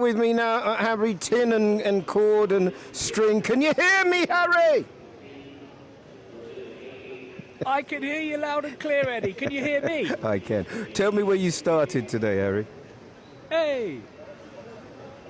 with me now, Harry, tin and cord and string. Can you hear me, Harry? I can hear you loud and clear, Eddie. Can you hear me? I can. Tell me where you started today, Harry. Hey!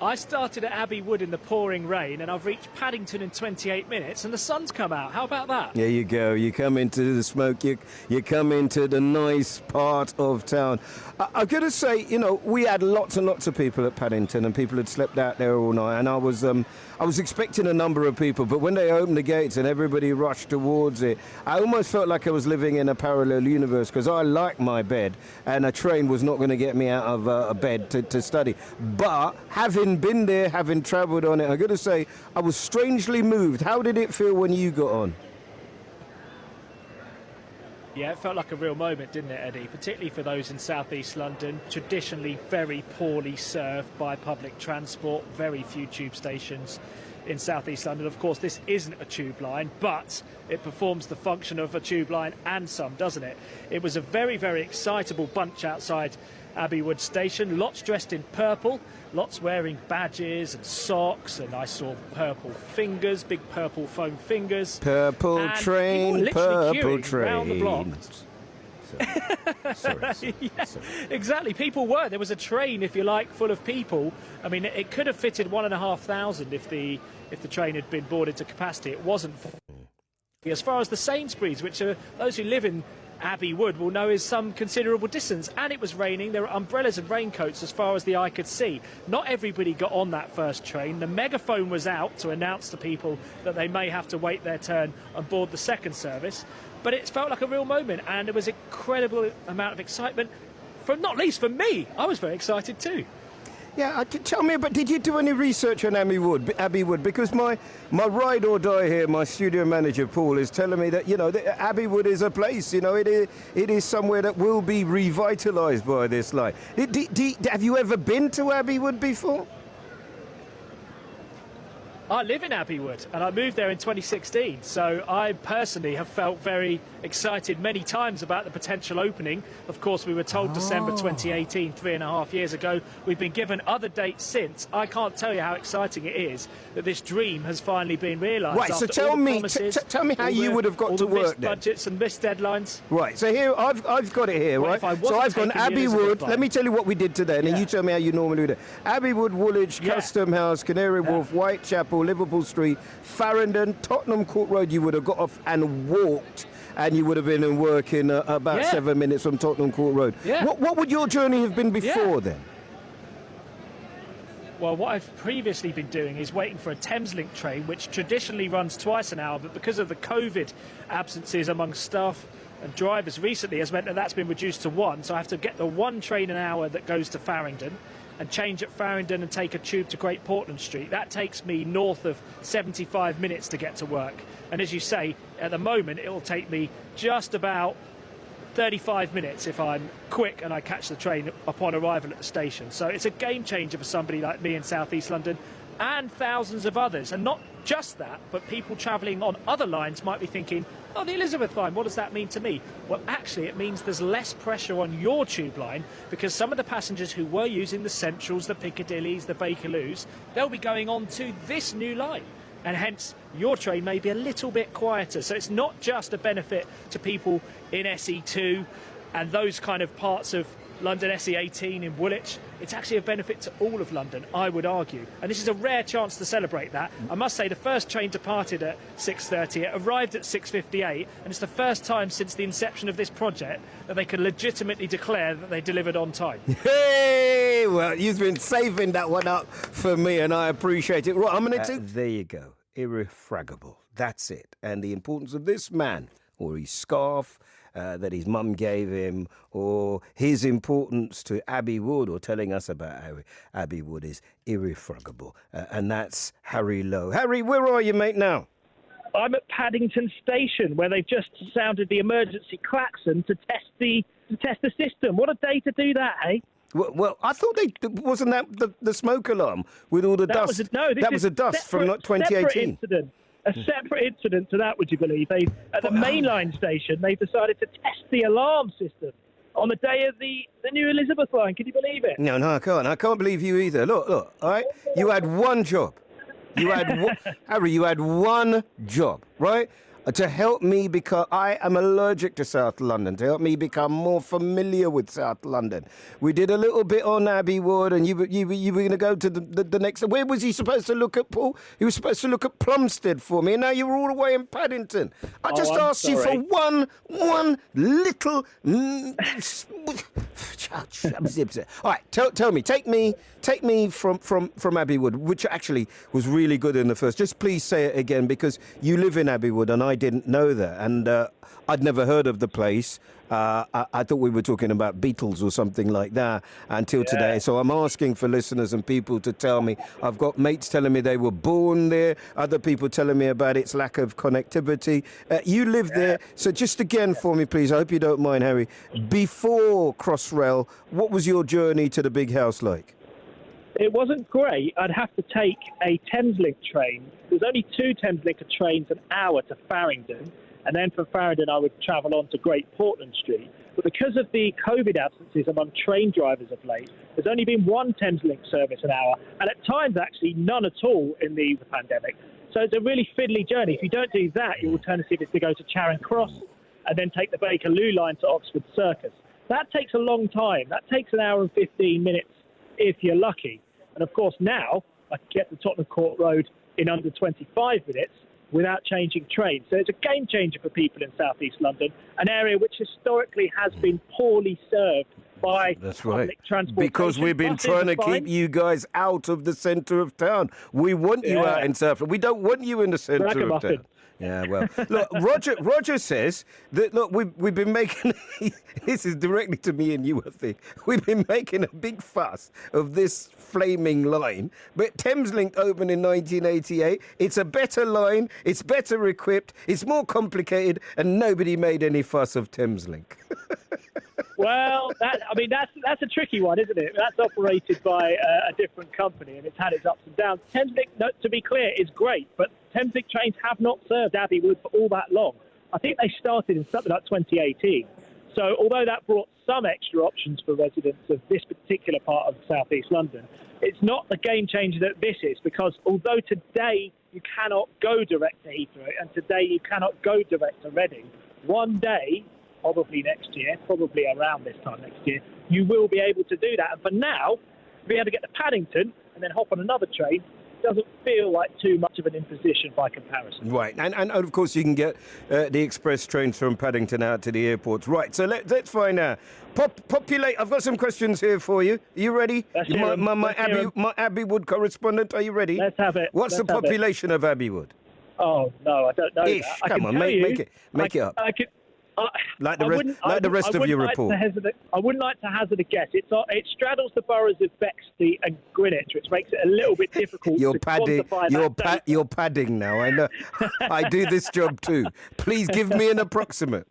I started at Abbey Wood in the pouring rain, and I've reached Paddington in 28 minutes, and the sun's come out. How about that? There you go. You come into the smoke. You come into the nice part of town. I've got to say, you know, we had lots and lots of people at Paddington, and people had slept out there all night. And I was expecting a number of people, but when they opened the gates and everybody rushed towards it, I almost felt like I was living in a parallel universe, because I like my bed, and a train was not going to get me out of a bed to study. But having been there, having travelled on it, I've got to say, I was strangely moved. How did it feel when you got on? Yeah, it felt like a real moment, didn't it, Eddie? Particularly for those in southeast London, traditionally very poorly served by public transport, very few tube stations in southeast London. Of course, this isn't a tube line, but it performs the function of a tube line and some, doesn't it? It was a very, very excitable bunch outside Abbey Wood station, lots dressed in purple, lots wearing badges and socks, and I saw purple fingers, big purple foam fingers. Purple train, purple train. Round the block. Sorry. Yeah, exactly. People were. There was a train, if you like, full of people. I mean, it could have fitted 1,500 if the train had been boarded to capacity. It wasn't. As far as the Sainsbury's, which are those who live in Abbey Wood will know is some considerable distance, and it was raining. There were umbrellas and raincoats as far as the eye could see. Not everybody got on that first train. The megaphone was out to announce to people that they may have to wait their turn on board the second service, but it felt like a real moment, and there was an incredible amount of excitement, not least for me. I was very excited too. Yeah, tell me about, did you do any research on Abbey Wood? Because my ride or die here, my studio manager, Paul, is telling me that, you know, that Abbey Wood is a place, you know, it is somewhere that will be revitalised by this line. Have you ever been to Abbey Wood before? I live in Abbey Wood, and I moved there in 2016, so I personally have felt very excited many times about the potential opening. Of course, we were told December 2018, 3.5 years ago. We've been given other dates since. I can't tell you how exciting it is that this dream has finally been realised. Right, so tell me how you would have got to work then. Budgets and missed deadlines. Right, so here, I've got it here, right? So I've gone Abbey Wood. Let me tell you what we did today, and then you tell me how you normally do it. Abbey Wood, Woolwich, Custom House, Canary Wharf, Whitechapel, Liverpool Street, Farringdon, Tottenham Court Road. You would have got off and walked, and you would have been in work in about 7 minutes from Tottenham Court Road. Yeah. What would your journey have been before then? Well, what I've previously been doing is waiting for a Thameslink train, which traditionally runs twice an hour, but because of the COVID absences among staff and drivers recently has meant that that's been reduced to one. So I have to get the one train an hour that goes to Farringdon and change at Farringdon and take a tube to Great Portland Street. That takes me north of 75 minutes to get to work. And as you say, at the moment, it will take me just about 35 minutes if I'm quick and I catch the train upon arrival at the station. So it's a game changer for somebody like me in South East London and thousands of others. And not just that, but people travelling on other lines might be thinking, oh, the Elizabeth line, what does that mean to me? Well, actually, it means there's less pressure on your tube line, because some of the passengers who were using the Centrals, the Piccadillys, the Bakerloos, they'll be going on to this new line. And hence, your train may be a little bit quieter. So it's not just a benefit to people in SE2 and those kind of parts of London, SE18 in Woolwich. It's actually a benefit to all of London, I would argue. And this is a rare chance to celebrate that. I must say, the first train departed at 6:30. It arrived at 6:58. And it's the first time since the inception of this project that they can legitimately declare that they delivered on time. Hey, well, you've been saving that one up for me, and I appreciate it. Right, I'm going to there you go. Irrefragable. That's it. And the importance of this man, or his scarf, that his mum gave him, or his importance to Abbey Wood, or telling us about Abbey Wood, is irrefragable. And that's Harry Lowe. Harry, where are you, mate, now? I'm at Paddington Station, where they've just sounded the emergency klaxon to test the system. What a day to do that, eh? Well, I thought wasn't that the smoke alarm with all the dust? That was a dust from 2018. A separate incident to that, would you believe? At the mainline station, they've decided to test the alarm system on the day of the new Elizabeth line. Can you believe it? No, I can't. I can't believe you either. Look, all right? You had one job. Harry, you had one job, right? To help me because I am allergic to South London, to help me become more familiar with South London. We did a little bit on Abbey Wood, and you were going to go to the next. Where was he supposed to look at, Paul? He was supposed to look at Plumstead for me, and now you're all the way in Paddington. I just asked you for one little. All right, tell me, take me from Abbey Wood, which actually was really good in the first. Just please say it again, because you live in Abbey Wood, and I didn't know that, and I'd never heard of the place. I thought we were talking about Beatles or something like that until today. So I'm asking for listeners and people to tell me. I've got mates telling me they were born there, other people telling me about its lack of connectivity. You live there, so just again for me, please, I hope you don't mind, Harry. Before Crossrail, what was your journey to the big house like? It wasn't great. I'd have to take a Thameslink train. There's only 2 Thameslink trains an hour to Farringdon, and then from Farringdon I would travel on to Great Portland Street. But because of the COVID absences among train drivers of late, there's only been 1 Thameslink service an hour, and at times actually none at all in the pandemic. So it's a really fiddly journey. If you don't do that, your alternative is to go to Charing Cross and then take the Bakerloo line to Oxford Circus. That takes a long time. That takes an hour and 15 minutes if you're lucky. And of course now I can get to Tottenham Court Road in under 25 minutes without changing trains. So it's a game changer for people in South East London, an area which historically has been poorly served by public transport. Because we've been trying to keep you guys out of the centre of town. We want you out in South. We don't want you in the centre of town. Yeah, well, look, Roger says that, look, we've been making, this is directly to me and you, I think, we've been making a big fuss of this flaming line, but Thameslink opened in 1988. It's a better line, it's better equipped, it's more complicated, and nobody made any fuss of Thameslink. Well, that's a tricky one, isn't it? That's operated by a different company, and it's had its ups and downs. Thameslink, to be clear, is great, but Thameslink trains have not served Abbey Wood for all that long. I think they started in something like 2018. So although that brought some extra options for residents of this particular part of South East London, it's not the game changer that this is, because although today you cannot go direct to Heathrow and today you cannot go direct to Reading, one day, probably next year, probably around this time next year, you will be able to do that. And for now, to be able to get to Paddington and then hop on another train doesn't feel like too much of an imposition by comparison. Right, and of course you can get the express trains from Paddington out to the airports. Right, so let's find out. Populate. I've got some questions here for you. Are you ready? My Abbey Wood correspondent, are you ready? Let's have it. What's the population of Abbey Wood? Oh, no, I don't know Ish. that. Come on, make it up. Like the rest of your report. I wouldn't like to hazard a guess. It straddles the boroughs of Bexley and Greenwich, which makes it a little bit difficult to quantify. You're padding now. I know. I do this job too. Please give me an approximate.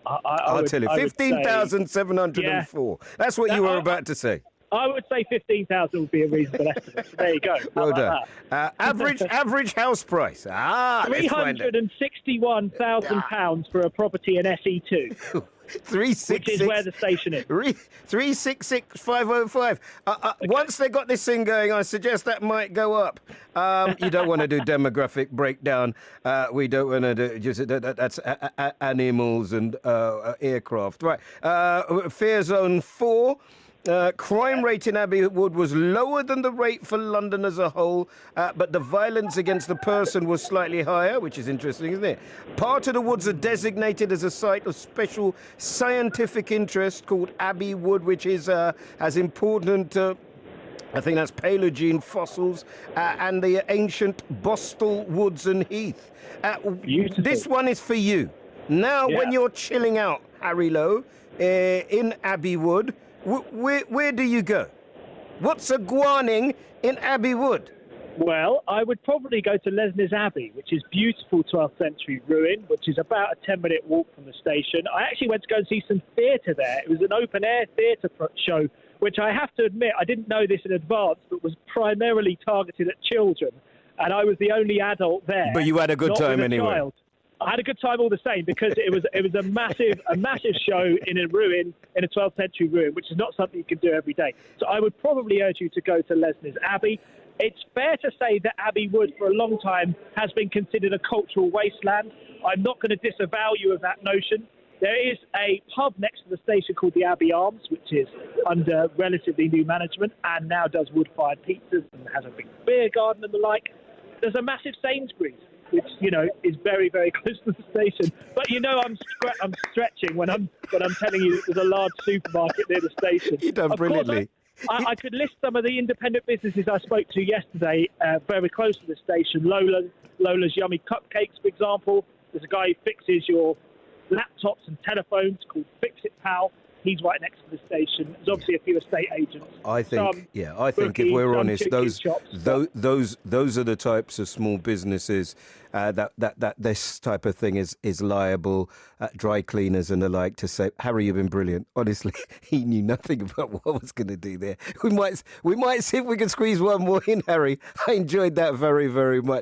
I'll tell you. 15,704. That's what you were about to say. I would say 15,000 would be a reasonable estimate. So there you go. Well done. Average house price. £361,000 for a property in SE2. 366, which is where the station is. 366,505. Once they got this thing going, I suggest that might go up. You don't want to do demographic breakdown. We don't want to do just that's animals and aircraft. Right. Fare zone 4. Crime rate in Abbey Wood was lower than the rate for London as a whole, but the violence against the person was slightly higher, which is interesting, isn't it? Part of the woods are designated as a site of special scientific interest called Abbey Wood, which is as important, I think that's Paleogene fossils, and the ancient Bostal Woods and Heath. This one is for you. Now, when you're chilling out, Harry Lowe, in Abbey Wood, where do you go? What's a guaning in Abbey Wood? Well, I would probably go to Lesnes Abbey, which is beautiful 12th century ruin, which is about a 10-minute walk from the station. I actually went to go and see some theatre there. It was an open-air theatre show, which I have to admit, I didn't know this in advance, but was primarily targeted at children. And I was the only adult there. But you had a good time anyway. I had a good time all the same because it was a massive show in a ruin, in a 12th century ruin, which is not something you can do every day. So I would probably urge you to go to Lesner's Abbey. It's fair to say that Abbey Wood for a long time has been considered a cultural wasteland. I'm not going to disavow you of that notion. There is a pub next to the station called the Abbey Arms, which is under relatively new management and now does wood-fired pizzas and has a big beer garden and the like. There's a massive Sainsbury's, which is very, very close to the station. But I'm stretching when I'm telling you that there's a large supermarket near the station. You've done brilliantly. I could list some of the independent businesses I spoke to yesterday, very close to the station. Lola's Yummy Cupcakes, for example. There's a guy who fixes your laptops and telephones called Fix It Pal. He's right next to the station. There's obviously a few estate agents. I think if we're honest, those are the types of small businesses that this type of thing is liable. Dry cleaners and the like to say, Harry, you've been brilliant. Honestly, he knew nothing about what I was going to do there. We might see if we can squeeze one more in, Harry. I enjoyed that very, very much.